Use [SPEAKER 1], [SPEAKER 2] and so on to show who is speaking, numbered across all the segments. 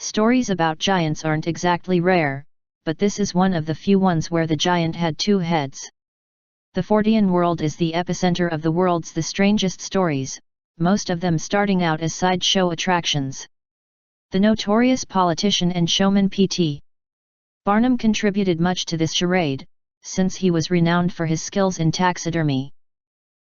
[SPEAKER 1] Stories about giants aren't exactly rare, but this is one of the few ones where the giant had two heads. The Fortean world is the epicenter of the world's the strangest stories, most of them starting out as sideshow attractions. The notorious politician and showman P.T. Barnum contributed much to this charade, since he was renowned for his skills in taxidermy.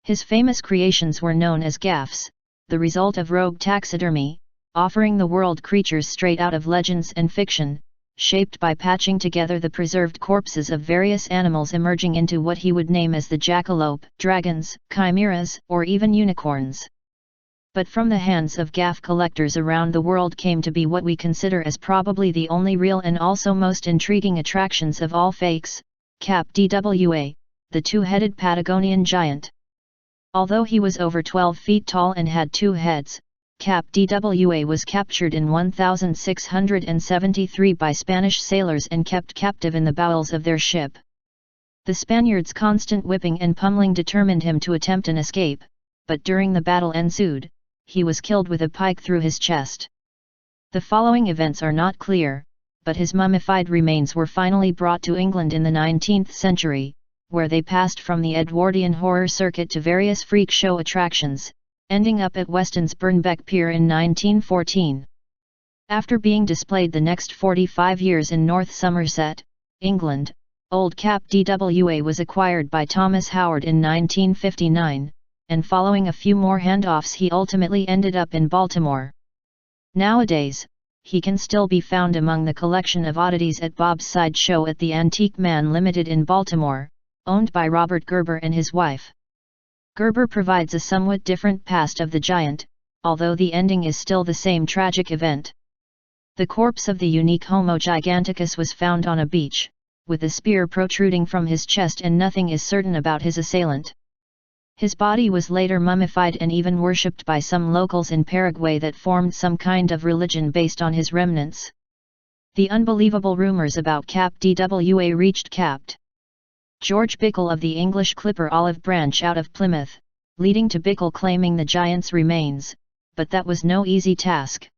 [SPEAKER 1] His famous creations were known as gaffs, the result of rogue taxidermy, offering the world creatures straight out of legends and fiction, shaped by patching together the preserved corpses of various animals emerging into what he would name as the jackalope, dragons, chimeras, or even unicorns. But from the hands of gaff collectors around the world came to be what we consider as probably the only real and also most intriguing attractions of all fakes, Kap Dwa, the two-headed Patagonian giant. Although he was over 12 feet tall and had two heads, Kap Dwa was captured in 1673 by Spanish sailors and kept captive in the bowels of their ship. The Spaniards' constant whipping and pummeling determined him to attempt an escape, but during the battle ensued, he was killed with a pike through his chest. The following events are not clear, but his mummified remains were finally brought to England in the 19th century, where they passed from the Edwardian horror circuit to various freak show attractions, ending up at Weston's Burnbeck Pier in 1914. After being displayed the next 45 years in North Somerset, England, old Kap Dwa was acquired by Thomas Howard in 1959, and following a few more handoffs he ultimately ended up in Baltimore. Nowadays, he can still be found among the collection of oddities at Bob's Sideshow at the Antique Man Limited in Baltimore, owned by Robert Gerber and his wife. Gerber provides a somewhat different past of the giant, although the ending is still the same tragic event. The corpse of the unique Homo giganticus was found on a beach, with a spear protruding from his chest, and nothing is certain about his assailant. His body was later mummified and even worshipped by some locals in Paraguay that formed some kind of religion based on his remnants. The unbelievable rumors about Kap Dwa reached Capt. George Bickle of the English Clipper Olive Branch out of Plymouth, leading to Bickle claiming the giant's remains, but that was no easy task.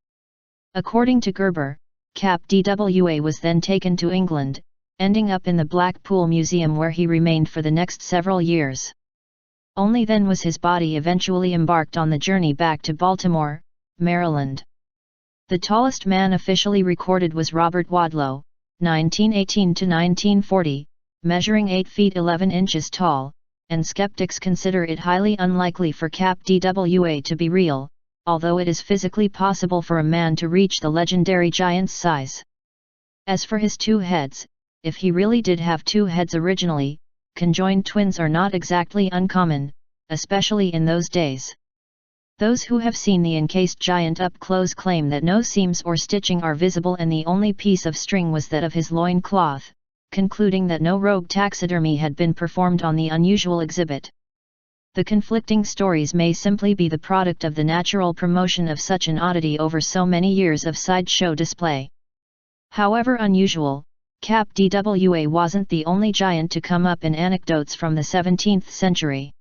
[SPEAKER 1] According to Gerber, Kap Dwa was then taken to England, ending up in the Blackpool Museum where he remained for the next several years. Only then was his body eventually embarked on the journey back to Baltimore, Maryland. The tallest man officially recorded was Robert Wadlow, 1918 to 1940, measuring 8 feet 11 inches tall, and skeptics consider it highly unlikely for Kap Dwa to be real, although it is physically possible for a man to reach the legendary giant's size. As for his two heads, if he really did have two heads originally, conjoined twins are not exactly uncommon, especially in those days. Those who have seen the encased giant up close claim that no seams or stitching are visible and the only piece of string was that of his loin cloth, concluding that no rogue taxidermy had been performed on the unusual exhibit. The conflicting stories may simply be the product of the natural promotion of such an oddity over so many years of sideshow display. However unusual, Kap Dwa wasn't the only giant to come up in anecdotes from the 17th century.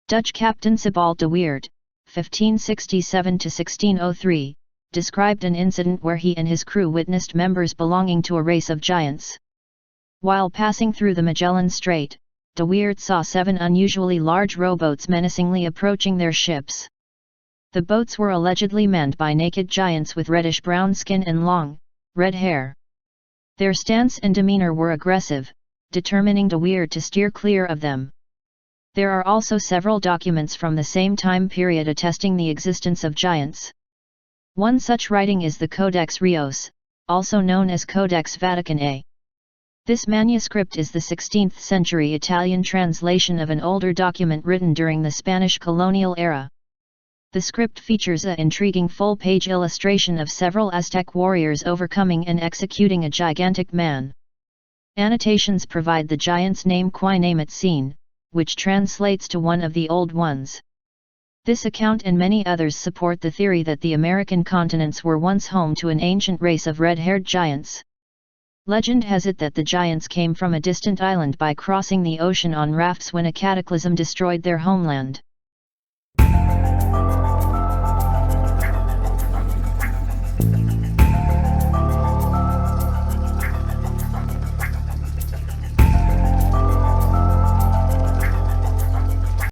[SPEAKER 1] Dutch Captain Sebald de Weert, 1567–1603, described an incident where he and his crew witnessed members belonging to a race of giants. While passing through the Magellan Strait, de Weert saw 7 unusually large rowboats menacingly approaching their ships. The boats were allegedly manned by naked giants with reddish-brown skin and long, red hair. Their stance and demeanor were aggressive, determining de Weert to steer clear of them. There are also several documents from the same time period attesting the existence of giants. One such writing is the Codex Rios, also known as Codex Vatican A. This manuscript is the 16th century Italian translation of an older document written during the Spanish colonial era. The script features an intriguing full-page illustration of several Aztec warriors overcoming and executing a gigantic man. Annotations provide the giant's name Quinametzin, which translates to one of the old ones. This account and many others support the theory that the American continents were once home to an ancient race of red-haired giants. Legend has it that the giants came from a distant island by crossing the ocean on rafts when a cataclysm destroyed their homeland.